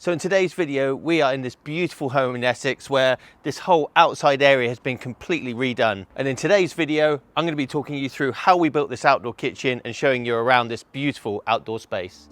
So in today's video, we are in this beautiful home in Essex where this whole outside area has been completely redone. And in today's video, I'm going to be talking you through how we built this outdoor kitchen and showing you around this beautiful outdoor space.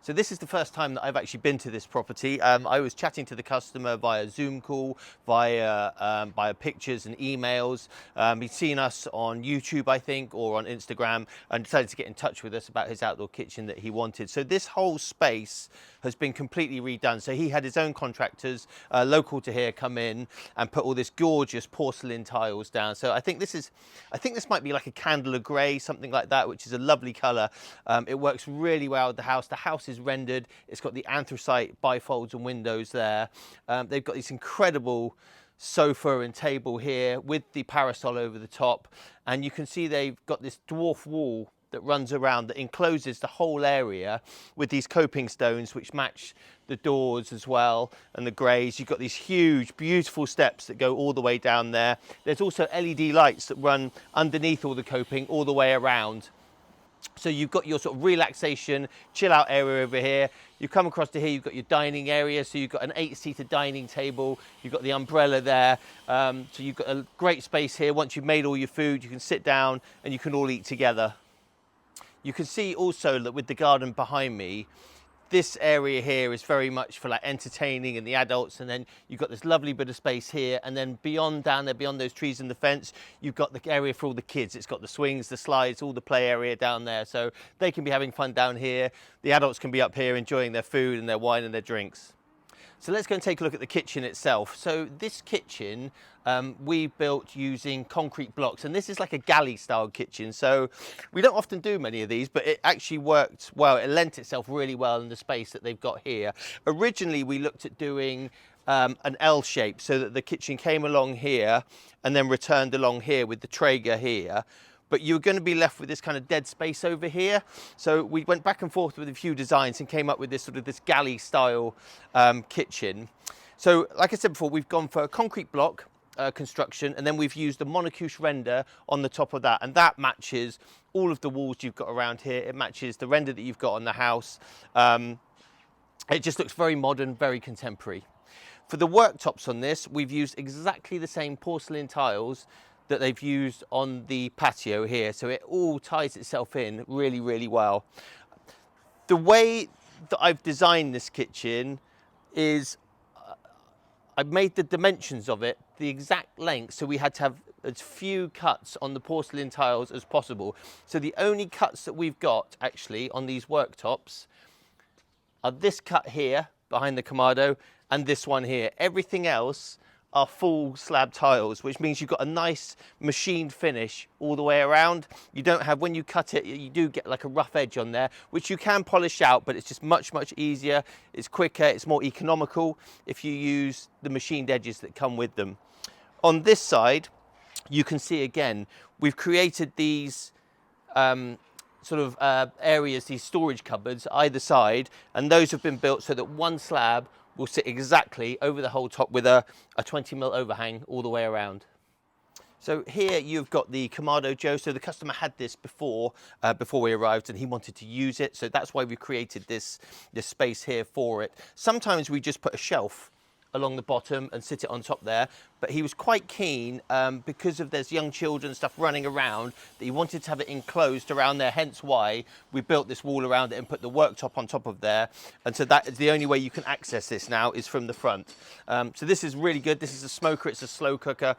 So this is the first time that I've actually been to this property. I was chatting to the customer via Zoom call, via pictures and emails. He'd seen us on YouTube, I think, or on Instagram, and decided to get in touch with us about his outdoor kitchen that he wanted. So this whole space has been completely redone. So he had his own contractors, local to here, come in and put all this gorgeous porcelain tiles down. So I think this might be like a candle grey, something like that, which is a lovely colour. It works really well with the house. The house is rendered. It's got the anthracite bifolds and windows there. They've got this incredible sofa and table here with the parasol over the top, and you can see they've got this dwarf wall that runs around that encloses the whole area with these coping stones which match the doors as well, and the greys. You've got these huge beautiful steps that go all the way down there. There's also LED lights that run underneath all the coping all the way around. So you've got your sort of relaxation, chill out area over here. You come across to here, you've got your dining area. So you've got an 8-seater dining table. You've got the umbrella there. So you've got a great space here. Once you've made all your food, you can sit down and you can all eat together. You can see also that with the garden behind me, this area here is very much for like entertaining and the adults, and then you've got this lovely bit of space here, and then beyond down there, beyond those trees and the fence, you've got the area for all the kids. It's got the swings, the slides, all the play area down there, so they can be having fun down here. The adults can be up here enjoying their food and their wine and their drinks. So let's go and take a look at the kitchen itself. So this kitchen we built using concrete blocks, and this is like a galley style kitchen. So we don't often do many of these, but it actually worked well. It lent itself really well in the space that they've got here. Originally, we looked at doing an L shape so that the kitchen came along here and then returned along here with the Traeger here. But you're going to be left with this kind of dead space over here. So we went back and forth with a few designs and came up with this sort of this galley style kitchen. So like I said before, we've gone for a concrete block construction, and then we've used a monocouche render on the top of that, and that matches all of the walls you've got around here. It matches the render that you've got on the house. It just looks very modern, very contemporary. For the worktops on this, we've used exactly the same porcelain tiles that they've used on the patio here. So it all ties itself in really, really well. The way that I've designed this kitchen is I've made the dimensions of it the exact length, so we had to have as few cuts on the porcelain tiles as possible. So the only cuts that we've got actually on these worktops are this cut here behind the Kamado and this one here. Everything else are full slab tiles, which means you've got a nice machined finish all the way around. You don't have, when you cut it, you do get like a rough edge on there, which you can polish out, but it's just much easier. It's quicker, it's more economical if you use the machined edges that come with them. On this side, you can see again, we've created these areas, these storage cupboards either side, and those have been built so that one slab will sit exactly over the whole top with a 20mm overhang all the way around. So here you've got the Kamado Joe. So the customer had this before we arrived, and he wanted to use it. So that's why we created this space here for it. Sometimes we just put a shelf along the bottom and sit it on top there. But he was quite keen, because of there's young children stuff running around, that he wanted to have it enclosed around there, hence why we built this wall around it and put the worktop on top of there. And so that is the only way you can access this now, is from the front. So this is really good. This is a smoker, it's a slow cooker.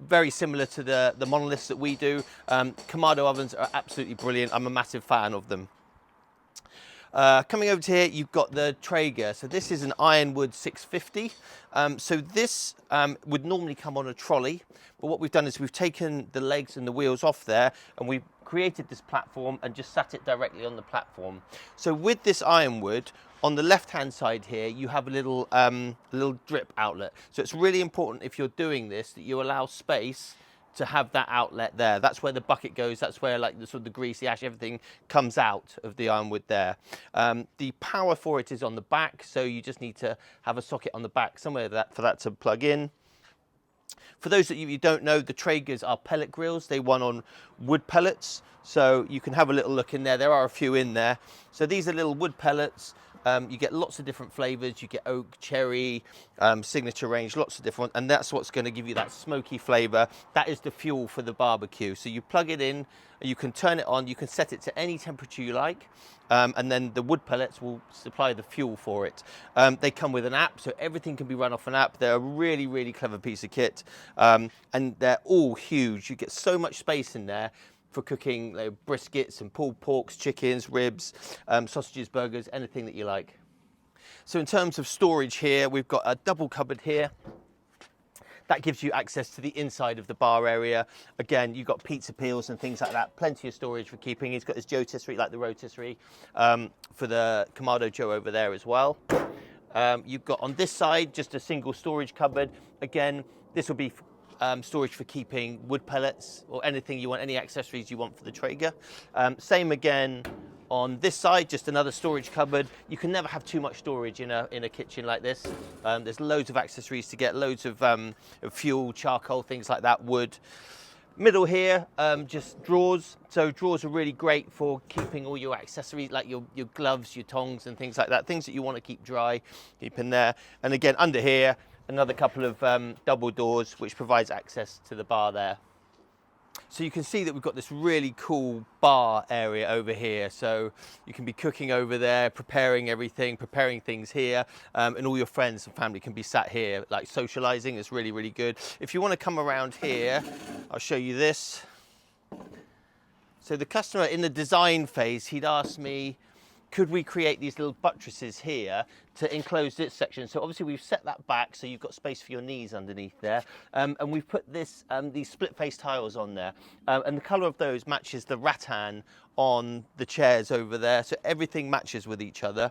Very similar to the monoliths that we do. Kamado ovens are absolutely brilliant. I'm a massive fan of them. Coming over to here, you've got the Traeger. So this is an Ironwood 650. So this would normally come on a trolley, but what we've done is we've taken the legs and the wheels off there, and we've created this platform and just sat it directly on the platform. So with this Ironwood, on the left-hand side here, you have a little drip outlet. So it's really important, if you're doing this, that you allow space to have that outlet there. That's where the bucket goes. That's where like the sort of the grease, the ash, everything comes out of the Ironwood there. The power for it is on the back, so you just need to have a socket on the back somewhere for that to plug in. For those of you who don't know, the Traegers are pellet grills. They run on wood pellets, so you can have a little look in there. There are a few in there. So these are little wood pellets. You get lots of different flavors. You get oak, cherry, signature range, lots of different, and that's what's going to give you that smoky flavor. That is the fuel for the barbecue. So you plug it in, you can turn it on, you can set it to any temperature you like, and then the wood pellets will supply the fuel for it. They come with an app, so everything can be run off an app. They're a really, really clever piece of kit, and they're all huge. You get so much space in there for cooking briskets and pulled porks, chickens, ribs, sausages, burgers, anything that you like. So in terms of storage here, we've got a double cupboard here. That gives you access to the inside of the bar area. Again, you've got pizza peels and things like that. Plenty of storage for keeping. He's got this rotisserie, like the rotisserie, for the Kamado Joe over there as well. You've got on this side just a single storage cupboard. Again, this will be storage for keeping wood pellets or anything you want, any accessories you want for the Traeger. Same again on this side, just another storage cupboard. You can never have too much storage in a kitchen like this. There's loads of accessories to get, loads of fuel, charcoal, things like that, wood. Middle here, just drawers. So drawers are really great for keeping all your accessories, like your gloves, your tongs and things like that, things that you want to keep dry, keep in there. And again, under here, another couple of double doors, which provides access to the bar there. So you can see that we've got this really cool bar area over here. So you can be cooking over there, preparing everything, preparing things here, and all your friends and family can be sat here, like socializing. It's really, really good. If you want to come around here, I'll show you this. So the customer in the design phase, he'd asked me, could we create these little buttresses here to enclose this section? So obviously we've set that back so you've got space for your knees underneath there. And we've put these split face tiles on there. And the color of those matches the rattan on the chairs over there. So everything matches with each other.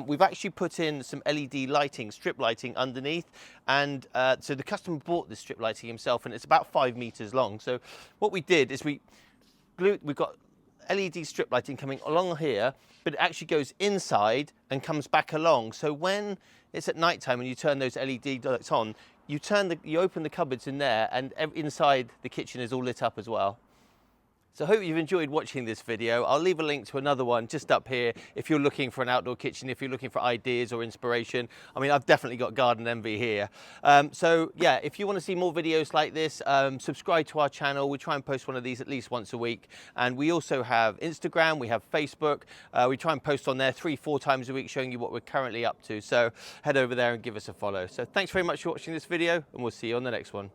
We've actually put in some LED lighting, strip lighting underneath. And so the customer bought this strip lighting himself, and it's about 5 meters long. So what we did is we've got LED strip lighting coming along here, but it actually goes inside and comes back along. So when it's at night time and you turn those LED lights on, you open the cupboards in there, and inside the kitchen is all lit up as well. So I hope you've enjoyed watching this video. I'll leave a link to another one just up here if you're looking for an outdoor kitchen, if you're looking for ideas or inspiration. I mean, I've definitely got garden envy here. So yeah, if you want to see more videos like this, subscribe to our channel. We try and post one of these at least once a week. And we also have Instagram, we have Facebook. We try and post on there 3-4 times a week showing you what we're currently up to. So head over there and give us a follow. So thanks very much for watching this video, and we'll see you on the next one.